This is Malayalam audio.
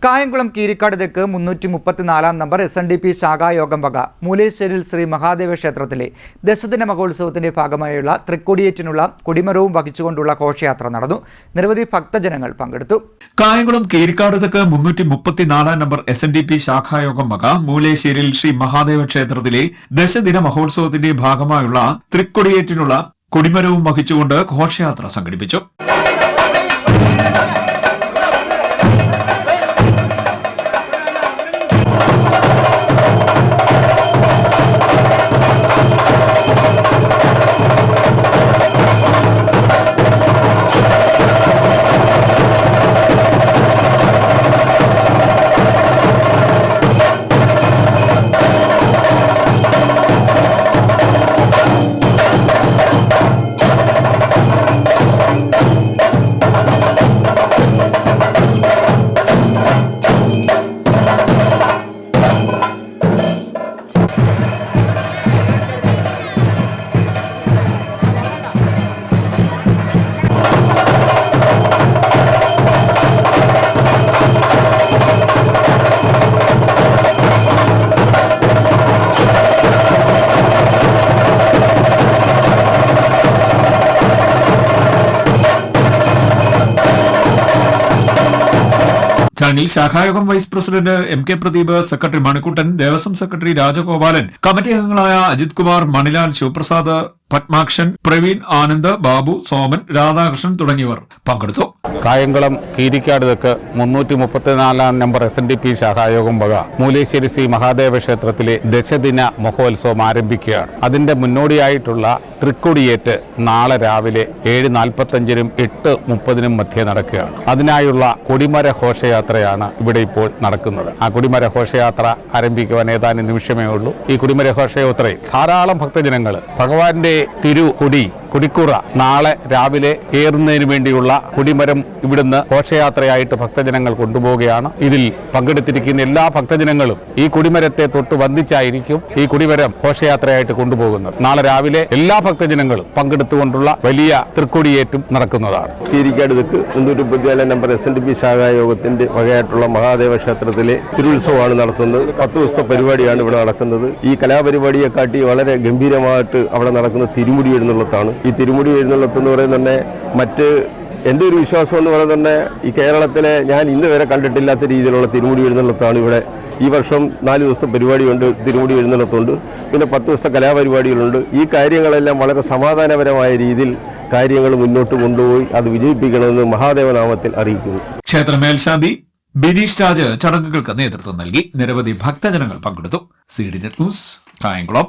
കായംകുളം കീരിക്കാട് തെക്ക് 334 നമ്പർ SNDP ശാഖായോഗം വക മൂലേശ്വരിൽ ശ്രീ മഹാദേവ ക്ഷേത്രത്തിലെ ദശദിന മഹോത്സവത്തിന്റെ ഭാഗമായുള്ള തൃക്കൊടിയേറ്റിനുള്ള കൊടിമരവും വഹിച്ചുകൊണ്ടുള്ള ഘോഷയാത്ര നടന്നു. നിരവധി ഭക്തജനങ്ങൾ പങ്കെടുത്തു. കായംകുളം കീരിക്കാട് തെക്ക് 334 നമ്പർ SNDP ശാഖായോഗം വക മൂലേശ്വരിൽ ശ്രീ മഹാദേവ ക്ഷേത്രത്തിലെ ദശദിന മഹോത്സവത്തിന്റെ ഭാഗമായുള്ള തൃക്കൊടിയേറ്റിനുള്ള കൊടിമരവും വഹിച്ചുകൊണ്ട് ഘോഷയാത്ര സംഘടിപ്പിച്ചു. ചടങ്ങിൽ ശാഖായോഗം vice president MK Pradeep, secretary Manikuttan, Devaswom secretary Rajagopalan, committee അംഗങ്ങളായ അജിത് കുമാർ, മണിലാൽ, ശിവപ്രസാദ്, പത്മാക്ഷൻ, പ്രവീൺ, ആനന്ദ്, ബാബു, സോമൻ, രാധാകൃഷ്ണൻ തുടങ്ങിയവർ പങ്കെടുത്തു. കായംകുളം കീരിക്കാട് തെക്ക് 334 നമ്പർ SNDP ശാഖായോഗം വക മൂലേശ്വരി ശ്രീ മഹാദേവ ക്ഷേത്രത്തിലെ ദശദിന മഹോത്സവം ആരംഭിക്കുകയാണ്. അതിന്റെ മുന്നോടിയായിട്ടുള്ള തൃക്കൊടിയേറ്റ് നാളെ രാവിലെ 7:45-നും 8:30-നും മധ്യേ നടക്കുകയാണ്. അതിനായുള്ള കൊടിമര ഘോഷയാത്രയാണ് ഇവിടെ ഇപ്പോൾ നടക്കുന്നത്. ആ കൊടിമര ഘോഷയാത്ര ആരംഭിക്കുവാൻ ഏതാനും നിമിഷമേ ഉള്ളൂ. ഈ കൊടിമര ഘോഷയാത്രയിൽ ധാരാളം ഭക്തജനങ്ങൾ ഭഗവാന്റെ കൊടിക്കൂറ നാളെ രാവിലെ ഏറുന്നതിന് വേണ്ടിയുള്ള കൊടിമരം ഇവിടുന്ന് ഘോഷയാത്രയായിട്ട് ഭക്തജനങ്ങൾ കൊണ്ടുപോവുകയാണ്. ഇതിൽ പങ്കെടുത്തിരിക്കുന്ന എല്ലാ ഭക്തജനങ്ങളും ഈ കൊടിമരത്തെ തൊട്ട് വന്ദിച്ചായിരിക്കും ഈ കൊടിമരം ഘോഷയാത്രയായിട്ട് കൊണ്ടുപോകുന്നത്. നാളെ രാവിലെ എല്ലാ ഭക്തജനങ്ങളും പങ്കെടുത്തുകൊണ്ടുള്ള വലിയ തൃക്കൊടിയേറ്റും നടക്കുന്നതാണ്. കീരിക്കാട് തെക്ക് 334 നമ്പർ SNDP ശാഖായോഗത്തിന്റെ വകയായിട്ടുള്ള മഹാദേവ ക്ഷേത്രത്തിലെ തിരുത്സവമാണ് നടത്തുന്നത്. 10 ദിവസത്തെ പരിപാടിയാണ് ഇവിടെ നടക്കുന്നത്. ഈ കലാപരിപാടിയെക്കാട്ടി വളരെ ഗംഭീരമായിട്ട് അവിടെ നടക്കുന്ന തിരുമുടി എഴുന്നള്ളത്താണ്. ഈ തിരുമുടി എഴുന്നള്ളത്ത് എന്ന് പറയുന്നത് തന്നെ എൻ്റെ ഒരു വിശ്വാസം എന്ന് പറയുന്നത് തന്നെ ഈ കേരളത്തിലെ ഞാൻ ഇന്ന് വരെ കണ്ടിട്ടില്ലാത്ത രീതിയിലുള്ള തിരുമുടി എഴുന്നള്ളത്താണ് ഇവിടെ. ഈ വർഷം 4 ദിവസത്തെ പരിപാടിയുണ്ട്, തിരുമുടി എഴുന്നള്ളത്തുണ്ട്, പിന്നെ 10 ദിവസത്തെ കലാപരിപാടികളുണ്ട്. ഈ കാര്യങ്ങളെല്ലാം വളരെ സമാധാനപരമായ രീതിയിൽ കാര്യങ്ങൾ മുന്നോട്ട് കൊണ്ടുപോയി അത് വിജയിപ്പിക്കണമെന്ന് മഹാദേവനാമത്തിൽ അറിയിക്കുന്നു. ക്ഷേത്ര മേൽശാന്തി ബിനീഷ് രാജ് ചടങ്ങുകൾക്ക് നേതൃത്വം നൽകി. നിരവധി ഭക്തജനങ്ങൾ പങ്കെടുത്തു. CD Net News, Kayamkulam.